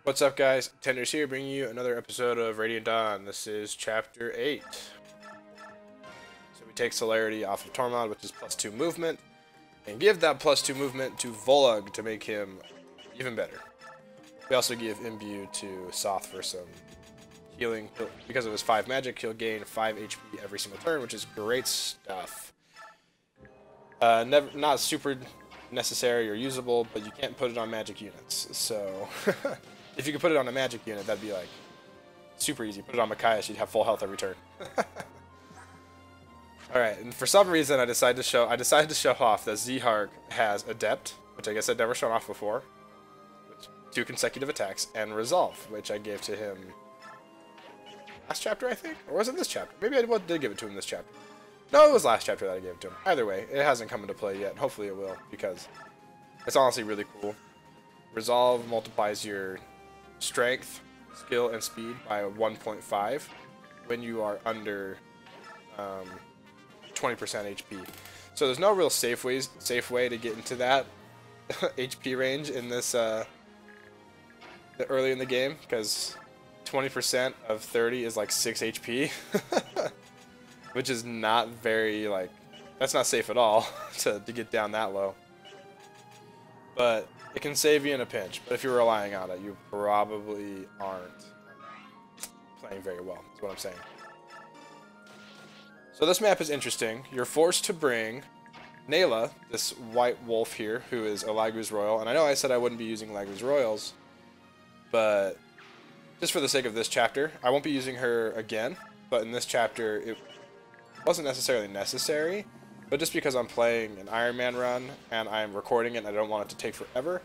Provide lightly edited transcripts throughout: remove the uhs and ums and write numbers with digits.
What's up, guys? Tenders here, bringing you another episode of Radiant Dawn. This is Chapter 8. So we take Celerity off of Tormod, which is +2 movement, and give that +2 movement to Volug to make him even better. We also give Imbue to Soth for some healing. Because of his 5 magic, he'll gain 5 HP every single turn, which is great stuff. Not super necessary or usable, but you can't put it on magic units, so... If you could put it on a magic unit, that'd be like super easy. Put it on Micaiah, you'd have full health every turn. Alright, and for some reason I decided to show off that Zehark has Adept, which I guess I'd never shown off before. With 2 consecutive attacks, and Resolve, which I gave to him last chapter, I think? Or was it this chapter? Maybe I did give it to him this chapter. No, it was last chapter that I gave it to him. Either way, it hasn't come into play yet. Hopefully it will, because it's honestly really cool. Resolve multiplies your strength, skill, and speed by 1.5 when you are under 20% HP. So there's no real safe way to get into that HP range in this early in the game, because 20% of 30 is like 6 HP, which is not very, like, that's not safe at all to get down that low. But it can save you in a pinch, but if you're relying on it, you probably aren't playing very well, is what I'm saying. So this map is interesting. You're forced to bring Nayla, this white wolf here, who is a Lagu's Royal, and I know I said I wouldn't be using Lagu's Royals, but just for the sake of this chapter, I won't be using her again, but in this chapter it wasn't necessarily necessary. But just because I'm playing an Iron Man run and I'm recording it and I don't want it to take forever,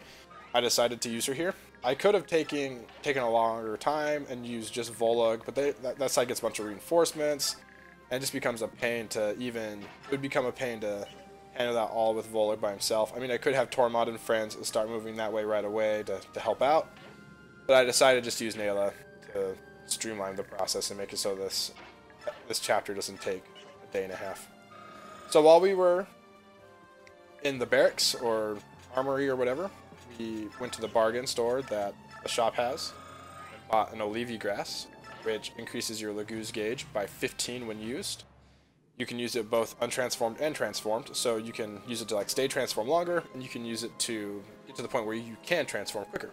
I decided to use her here. I could have taken a longer time and used just Volug, but that side gets a bunch of reinforcements, and it just becomes a pain to it would become a pain to handle that all with Volug by himself. I mean, I could have Tormod and friends and start moving that way right away to help out, but I decided just to use Nayla to streamline the process and make it so this chapter doesn't take a day and a half. So while we were in the barracks or armory or whatever, we went to the bargain store that the shop has and bought an Olivia grass, which increases your Lagu's gauge by 15 when used. You can use it both untransformed and transformed, so you can use it to like stay transformed longer, and you can use it to get to the point where you can transform quicker,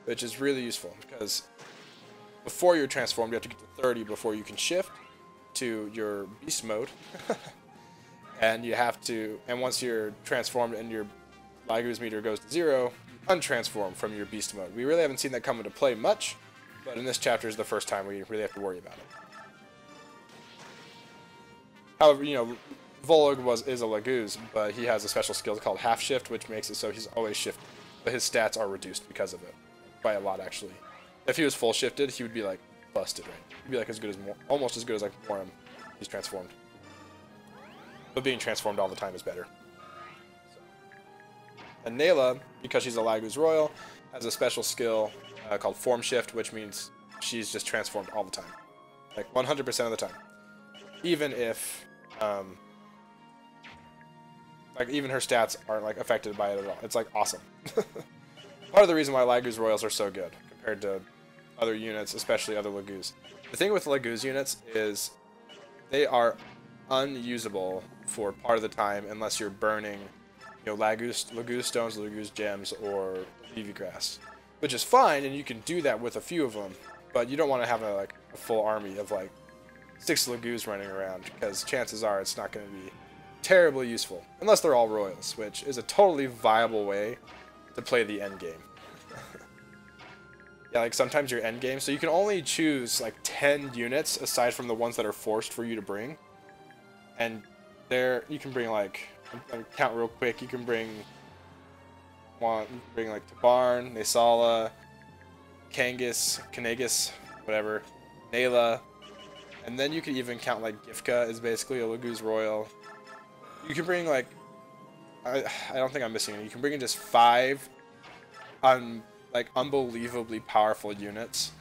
which is really useful because before you're transformed, you have to get to 30 before you can shift to your beast mode. And you have to, and once you're transformed and your Lagu's meter goes to 0, you untransform from your beast mode. We really haven't seen that come into play much, but in this chapter is the first time we really have to worry about it. However, you know, Volug is a Lagu's, but he has a special skill called half shift, which makes it so he's always shifted. But his stats are reduced because of it, by a lot actually. If he was full shifted, he would be like busted, right? He'd be like almost as good as like Morim. He's transformed. But being transformed all the time is better. And Nayla, because she's a Lagu's Royal, has a special skill called Form Shift, which means she's just transformed all the time. Like 100% of the time. Even if, like even her stats aren't like affected by it at all. It's like awesome. Part of the reason why Lagu's Royals are so good compared to other units, especially other Lagu's. The thing with Lagu's units is they are unusable for part of the time unless you're burning, you know, Lagu's stones, Lagu's gems, or Olivia grass, which is fine, and you can do that with a few of them. But you don't want to have a full army of like 6 Lagu's running around, because chances are it's not going to be terribly useful unless they're all royals, which is a totally viable way to play the end game. Yeah, like sometimes your end game, so you can only choose like 10 units aside from the ones that are forced for you to bring. And there, you can bring like, count real quick, you can bring like Tabarn, Nasala, Kanagus, whatever, Nayla, and then you could even count like Gifka is basically a Lagu's Royal. You can bring like, I don't think I'm missing any, you can bring in just 5 like unbelievably powerful units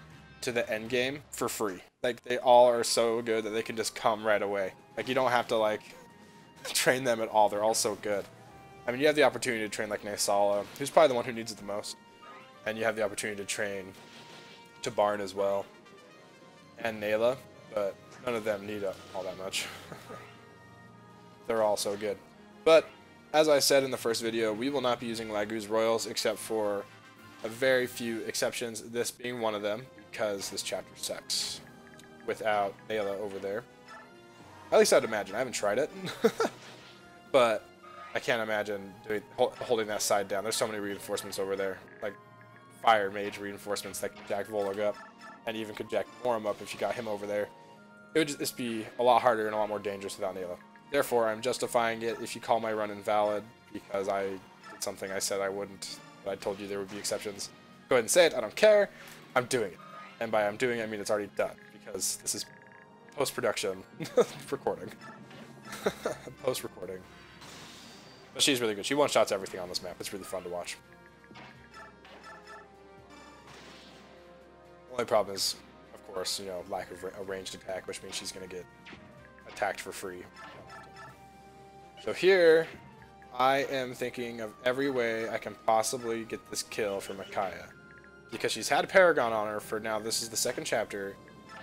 to the end game for free. Like they all are so good that they can just come right away. Like you don't have to like train them at all. They're all so good. I mean, you have the opportunity to train like Nasala, who's probably the one who needs it the most, and you have the opportunity to train to Barn as well, and Nayla, but none of them need all that much. They're all so good. But as I said in the first video, we will not be using Laguz Royals except for a very few exceptions, this being one of them, because this chapter sucks without Nayla over there. At least I'd imagine. I haven't tried it. But I can't imagine holding that side down. There's so many reinforcements over there. Like fire mage reinforcements that could jack Volog up. And even could jack Moram up if you got him over there. It would just be a lot harder and a lot more dangerous without Nayla. Therefore, I'm justifying it if you call my run invalid because I did something I said I wouldn't. But I told you there would be exceptions. Go ahead and say it. I don't care. I'm doing it. And by I'm doing it, I mean it's already done. Because this is post-production recording. Post-recording. But she's really good. She one-shots everything on this map. It's really fun to watch. The only problem is, of course, you know, lack of a ranged attack, which means she's going to get attacked for free. So here, I am thinking of every way I can possibly get this kill for Micaiah. Because she's had Paragon on her for now, this is the second chapter,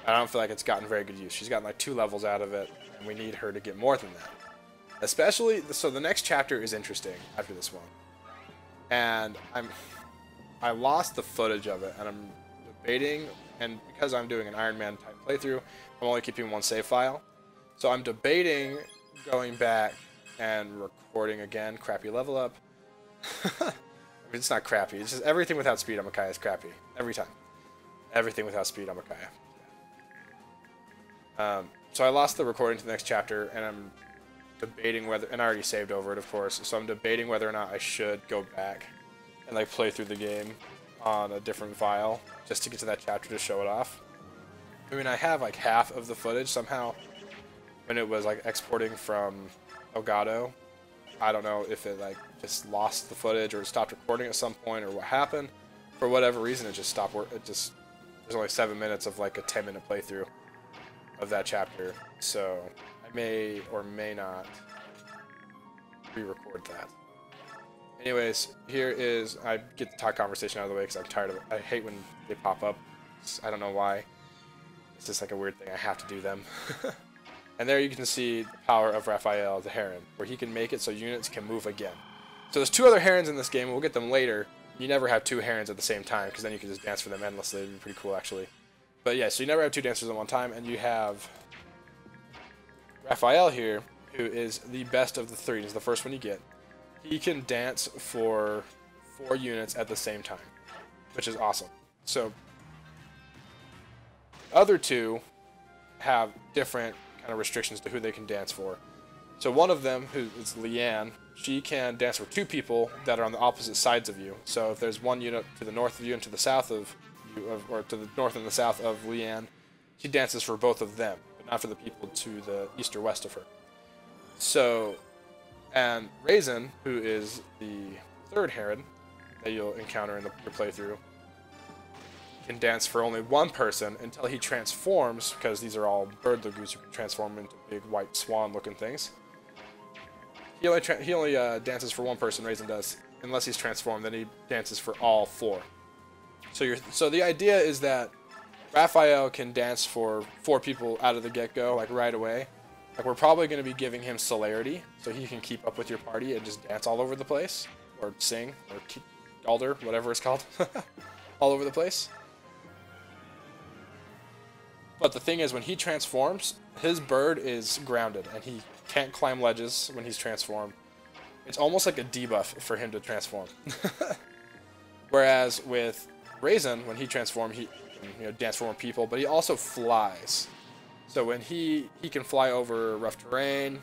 and I don't feel like it's gotten very good use. She's gotten like 2 levels out of it, and we need her to get more than that. Especially, so the next chapter is interesting after this one. And I lost the footage of it, and I'm debating, and because I'm doing an Iron Man type playthrough, I'm only keeping one save file. So I'm debating going back and recording again, crappy level up. I mean, it's not crappy, it's just everything without speed on Micaiah is crappy. Every time. Everything without speed on Micaiah. So I lost the recording to the next chapter, and I'm debating whether, and I already saved over it, of course, so I'm debating whether or not I should go back and like play through the game on a different file just to get to that chapter to show it off. I mean, I have like half of the footage somehow when it was like exporting from Elgato. I don't know if it like just lost the footage or stopped recording at some point or what happened. For whatever reason, it just stopped. There's only 7 minutes of like a 10-minute playthrough of that chapter, so I may or may not re-record that. Anyways, here is, I get the talk conversation out of the way because I'm tired of it. I hate when they pop up. I don't know why. It's just like a weird thing. I have to do them. And there you can see the power of Raphael, the Heron, where he can make it so units can move again. So there's 2 other Herons in this game, and we'll get them later. You never have 2 Herons at the same time, because then you can just dance for them endlessly. It'd be pretty cool, actually. But yeah, so you never have 2 dancers at one time, and you have Raphael here, who is the best of the 3. He's the first one you get. He can dance for 4 units at the same time, which is awesome. So the other 2 have different kind of restrictions to who they can dance for. So one of them, who is Leanne, she can dance for 2 people that are on the opposite sides of you. So if there's one unit to the north of you and to the south of you, or to the north and the south of Leanne, she dances for both of them, but not for the people to the east or west of her. So, and Raisin, who is the 3rd Heron that you'll encounter in your playthrough, can dance for only 1 person until he transforms, because these are all bird Laguz who can transform into big white swan looking things. He only dances for 1 person, Raisin does, unless he's transformed, then he dances for all 4. So the idea is that Raphael can dance for 4 people out of the get-go, like right away. Like we're probably going to be giving him celerity, so he can keep up with your party and just dance all over the place, or sing, or galder, whatever it's called, all over the place. But the thing is, when he transforms, his bird is grounded, and he can't climb ledges when he's transformed. It's almost like a debuff for him to transform. Whereas with Raisin, when he transforms, he can dance for more people, but he also flies. So when he can fly over rough terrain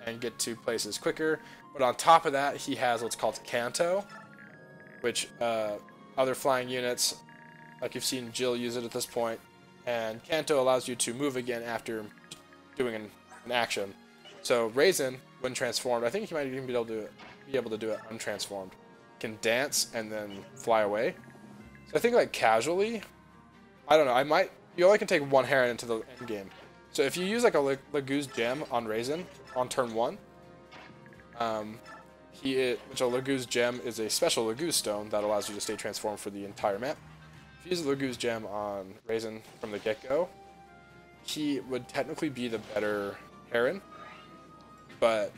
and get to places quicker, but on top of that, he has what's called Canto, which other flying units, like you've seen Jill use it at this point, and Canto allows you to move again after doing an action. So Raisin, when transformed, I think he might even be able to do it untransformed, can dance and then fly away. So I think like casually, I don't know, you only can take 1 Heron into the end game. So if you use like a Laguz gem on Raisin on turn 1, which a Laguz gem is a special Laguz stone that allows you to stay transformed for the entire map. if you use Lagu's gem on Raisin from the get-go, he would technically be the better Heron, but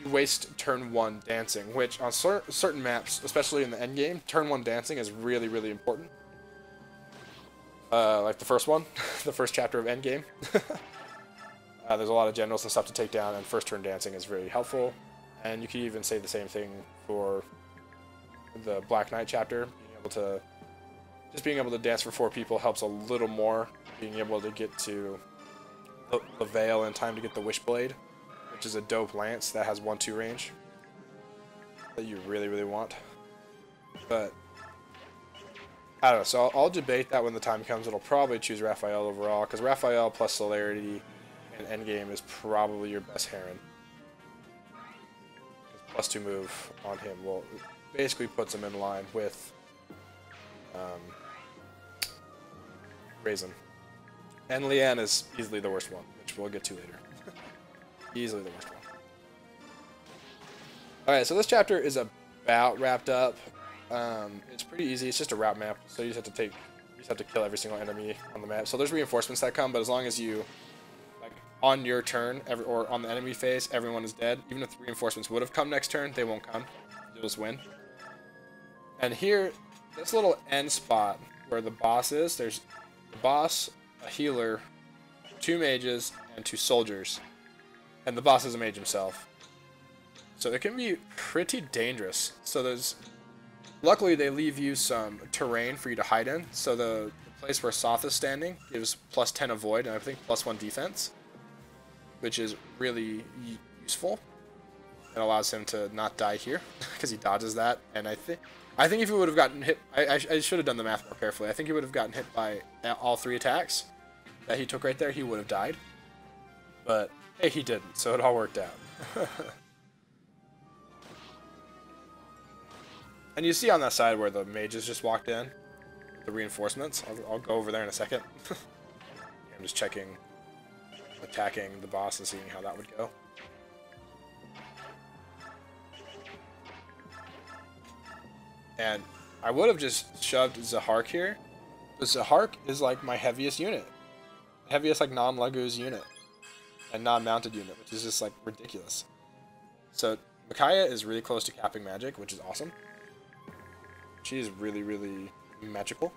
you waste turn 1 dancing, which on certain maps, especially in the end game, turn 1 dancing is really, really important. Like the first one, the first chapter of Endgame. There's a lot of generals and stuff to take down, and first turn dancing is really helpful. And you could even say the same thing for the Black Knight chapter. Being able to dance for 4 people helps a little more. Being able to get to the Veil in time to get the Wishblade, which is a dope lance that has 1-2 range that you really, really want. But I don't know, so I'll debate that when the time comes. It'll probably choose Raphael overall, because Raphael plus Celerity in endgame is probably your best Heron. +2 move on him will basically puts him in line with Raisin. And Leanne is easily the worst one, which we'll get to later. Easily the worst one. Alright, so this chapter is about wrapped up. It's pretty easy. It's just a route map, so you just have to kill every single enemy on the map. So there's reinforcements that come, but as long as you, like, on your turn, or on the enemy phase, everyone is dead. Even if the reinforcements would have come next turn, they won't come. You'll just win. And here, this little end spot where the boss is, there's the boss, a healer, 2 mages, and 2 soldiers. And the boss is a mage himself. So it can be pretty dangerous. So there's... Luckily, they leave you some terrain for you to hide in. So the place where Soth is standing gives +10 avoid, and I think +1 defense, which is really useful. It allows him to not die here, because he dodges that. And I think if he would have gotten hit... I should have done the math more carefully. I think he would have gotten hit by all 3 attacks that he took right there. He would have died. But, hey, he didn't, so it all worked out. And you see on that side where the mages just walked in, the reinforcements. I'll go over there in a second. I'm just checking, attacking the boss and seeing how that would go. And I would have just shoved Zahark here, but Zahark is like my heaviest unit. Heaviest like non-Legu's unit. And non-mounted unit, which is just like ridiculous. So Micaiah is really close to capping magic, which is awesome. She is really, really magical.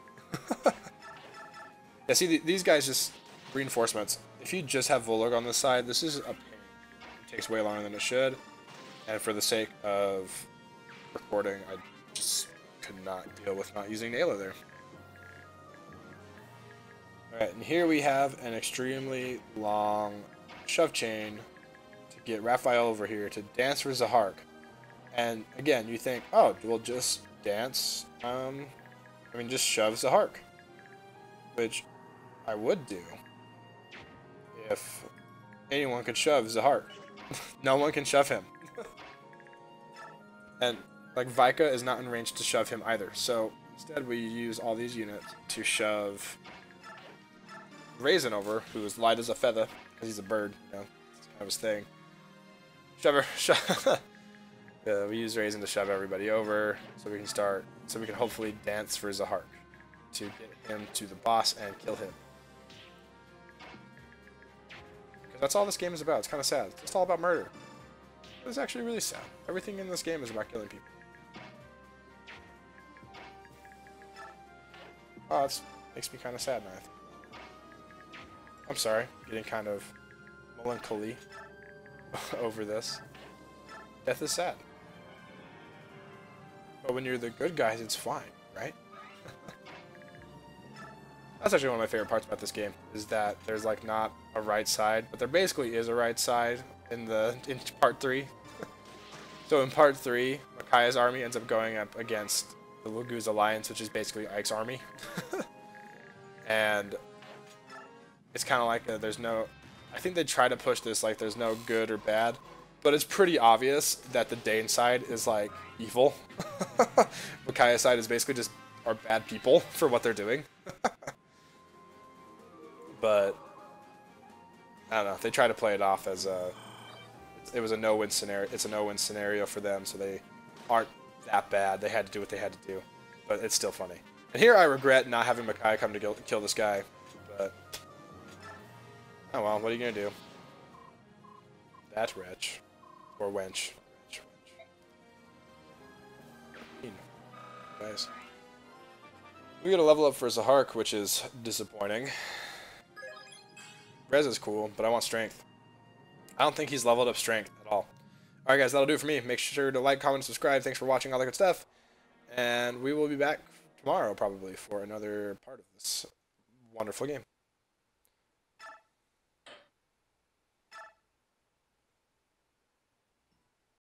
Yeah, see, these guys just reinforcements. If you just have Volog on this side, this is a pain. It takes way longer than it should. And for the sake of recording, I just could not deal with not using Nayla there. Alright, and here we have an extremely long shove chain to get Raphael over here to dance for Zahark. And again, you think, oh, we'll just dance, just shove Zahark, which I would do if anyone could shove Zahark. No one can shove him. And like Vika is not in range to shove him either, so instead we use all these units to shove Raisin over, who is light as a feather because he's a bird, you know, it's kind of his thing. Shove. We use Raisin to shove everybody over, so we can hopefully dance for Zahark to get him to the boss and kill him. Because that's all this game is about. It's kind of sad. It's all about murder. It's actually really sad. Everything in this game is about killing people. Oh, that makes me kind of sad now. I'm sorry, getting kind of melancholy over this. Death is sad. But when you're the good guys, it's fine, right? That's actually one of my favorite parts about this game, is that there's like not a right side, but there basically is a right side in part 3. So in part 3, Micaiah's army ends up going up against the Lagu's alliance, which is basically Ike's army. And it's kind of like there's no... I think they try to push this like there's no good or bad, but it's pretty obvious that the Dane side is like evil. Micaiah's side is basically just are bad people for what they're doing. But I don't know. They try to play it off as it was a no-win scenario. It's a no-win scenario for them, so they aren't that bad. They had to do what they had to do, but it's still funny. And here I regret not having Makai come to kill this guy. But, oh well, what are you going to do? That wretch. Or wench. Nice. We get a level up for Zahark, which is disappointing. Rez is cool, but I want strength. I don't think he's leveled up strength at all. Alright guys, that'll do it for me. Make sure to like, comment, subscribe. Thanks for watching all that good stuff. And we will be back tomorrow probably for another part of this wonderful game.